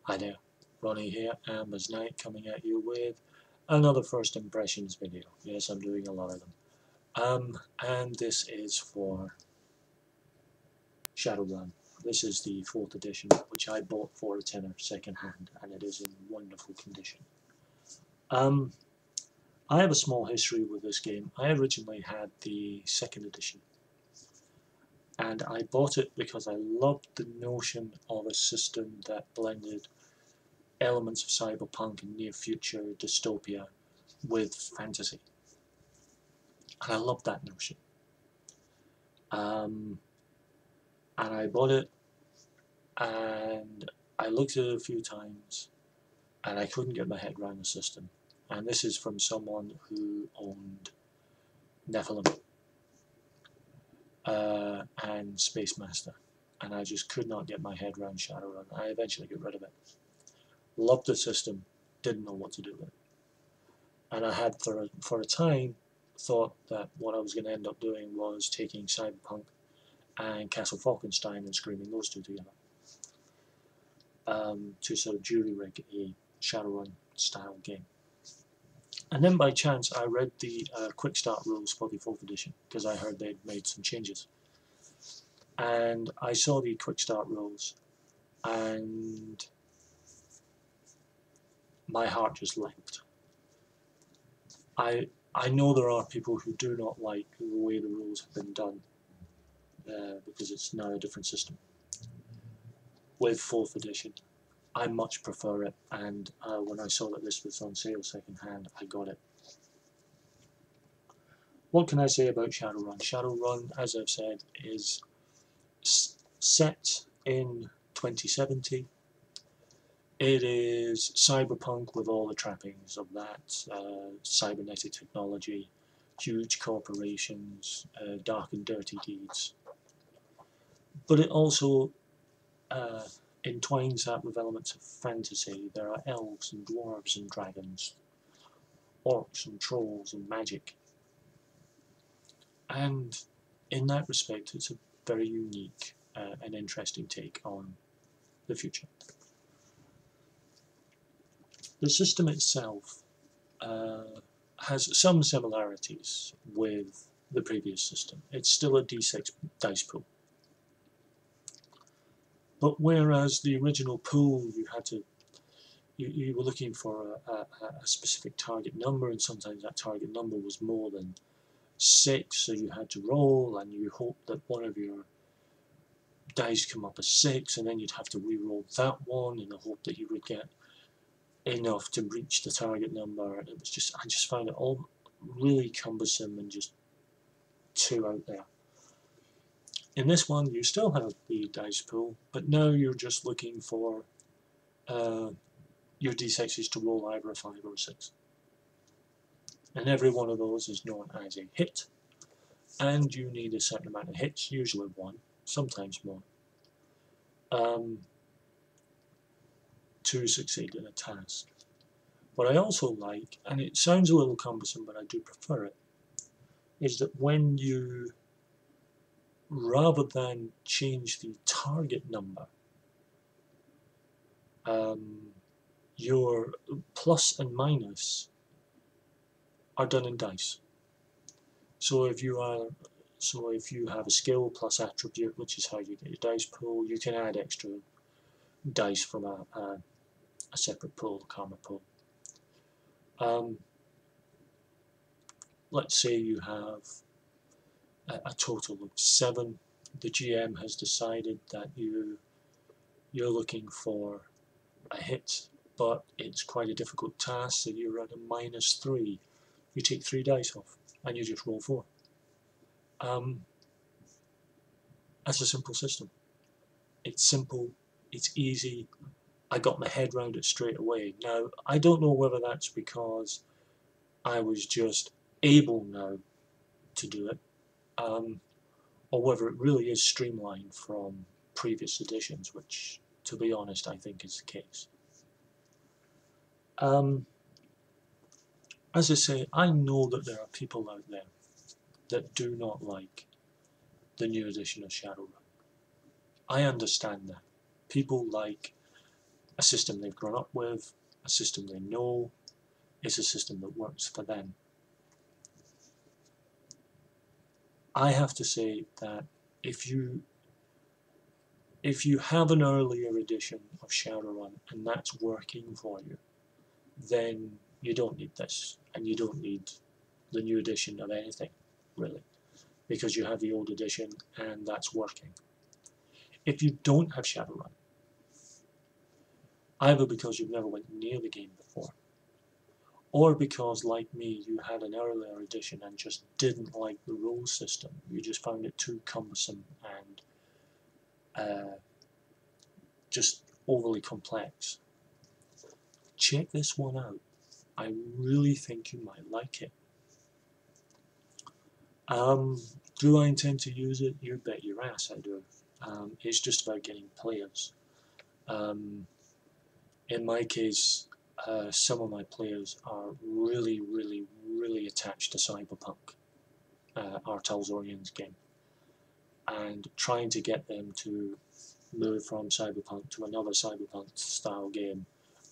Hi there, Ronnie here, Amber's Night, coming at you with another first impressions video. Yes, I'm doing a lot of them. And this is for Shadowrun. This is the 4th edition, which I bought for a tenner second hand, and it is in wonderful condition. I have a small history with this game. I originally had the 2nd edition, and I bought it because I loved the notion of a system that blended elements of cyberpunk and near future dystopia with fantasy, and I loved that notion. And I bought it, and I looked at it a few times, and I couldn't get my head around the system. And this is from someone who owned Nephilim and Space Master, and I just could not get my head around Shadowrun. I eventually got rid of it. Loved the system, didn't know what to do with it. And I had, for a time, thought that what I was going to end up doing was taking Cyberpunk and Castle Falkenstein and screaming those two together to sort of jury-rig a Shadowrun style game. And then by chance I read the quick start rules for the 4th edition, because I heard they'd made some changes. And I saw the quick start rules, and my heart just leapt. I know there are people who do not like the way the rules have been done, because it's now a different system. With 4th edition, I much prefer it, and when I saw that this was on sale second hand, I got it. What can I say about Shadowrun? Shadowrun, as I've said, is set in 2070. It is cyberpunk with all the trappings of that, cybernetic technology, huge corporations, dark and dirty deeds. But it also entwines that with elements of fantasy. There are elves and dwarves and dragons, orcs and trolls and magic. And in that respect, it's a very unique and interesting take on the future. The system itself has some similarities with the previous system. It's still a D6 dice pool. But whereas the original pool, you were looking for a specific target number, and sometimes that target number was more than 6, so you had to roll, and you hoped that one of your dice come up as 6, and then you'd have to re-roll that one in the hope that you would get enough to reach the target number. It was just, I just found it all really cumbersome and just too out there. In this one, you still have the dice pool, but now you're just looking for your d6s to roll either a 5 or a 6. And every one of those is known as a hit, and you need a certain amount of hits, usually 1, sometimes more, to succeed in a task. What I also like, and it sounds a little cumbersome but I do prefer it, is that when you, rather than change the target number, your plus and minus are done in dice. So if you have a skill plus attribute, which is how you get your dice pool, you can add extra dice from a separate pool, the karma pool. Let's say you have a total of 7. The GM has decided that you're looking for a hit, but it's quite a difficult task, so you're at a -3. You take 3 dice off, and you just roll 4. That's a simple system. It's simple, it's easy, I got my head around it straight away. Now, I don't know whether that's because I was just able now to do it, or whether it really is streamlined from previous editions, which, to be honest, I think is the case. As I say, I know that there are people out there that do not like the new edition of Shadowrun. I understand that. People like a system they've grown up with, a system they know, it's a system that works for them. I have to say that if you have an earlier edition of Shadowrun and that's working for you, then you don't need this, and you don't need the new edition of anything, really, because you have the old edition and that's working. If you don't have Shadowrun, either because you've never went near the game before, or because, like me, you had an earlier edition and just didn't like the rule system, you just found it too cumbersome and just overly complex, check this one out. I really think you might like it. Do I intend to use it? You bet your ass I do. It's just about getting players. In my case, some of my players are really, really, really attached to Cyberpunk, our Talzorian's game, and trying to get them to move from Cyberpunk to another Cyberpunk style game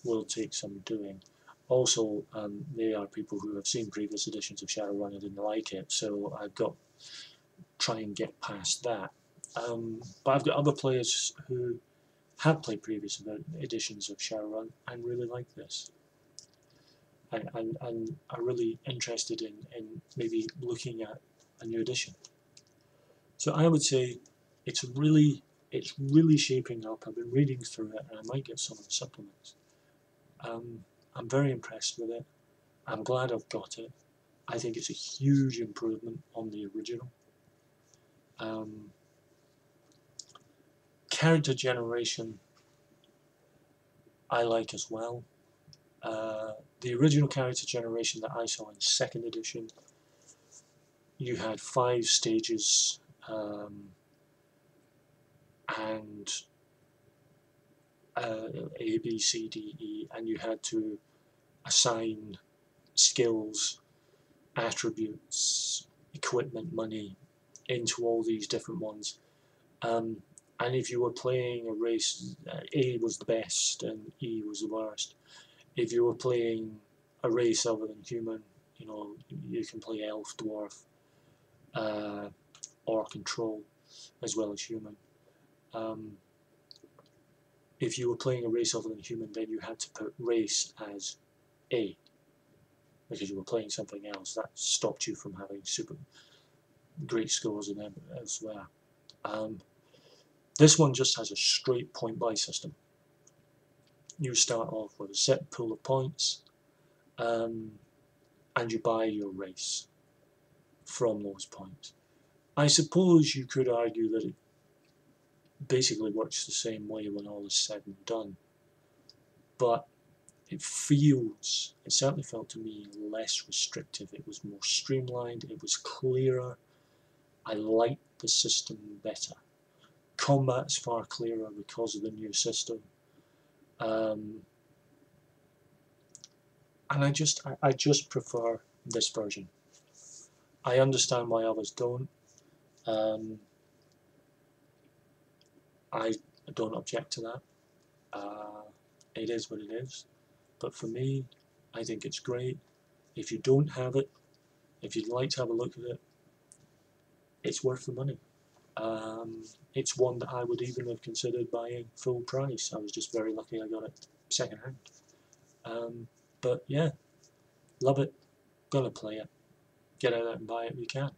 will take some doing. Also, they are people who have seen previous editions of Shadowrun and didn't like it, so I've got to try and get past that. But I've got other players who have played previous editions of Shadowrun and really like this, and are really interested in maybe looking at a new edition. So I would say it's really shaping up. I've been reading through it, and I might get some of the supplements. I'm very impressed with it. I'm glad I've got it. I think it's a huge improvement on the original. Character generation I like as well. The original character generation that I saw in 2nd edition, you had 5 stages, and A, B, C, D, E, and you had to assign skills, attributes, equipment, money into all these different ones. And if you were playing a race, A was the best and E was the worst. If you were playing a race other than human, you know, you can play elf, dwarf, or control, as well as human. If you were playing a race other than human, then you had to put race as A, because you were playing something else. That stopped you from having super great scores and elsewhere. This one just has a straight point buy system. You start off with a set pool of points, and you buy your race from those points. I suppose you could argue that it basically works the same way when all is said and done, but it certainly felt to me less restrictive. It was more streamlined, it was clearer. I liked the system better. Combat's far clearer because of the new system. And I just prefer this version. I understand why others don't. I don't object to that. It is what it is. But for me, I think it's great. If you don't have it, if you'd like to have a look at it, it's worth the money. It's one that I would even have considered buying full price. I was just very lucky I got it second hand. But yeah, love it. Gonna play it. Get out there and buy it if you can.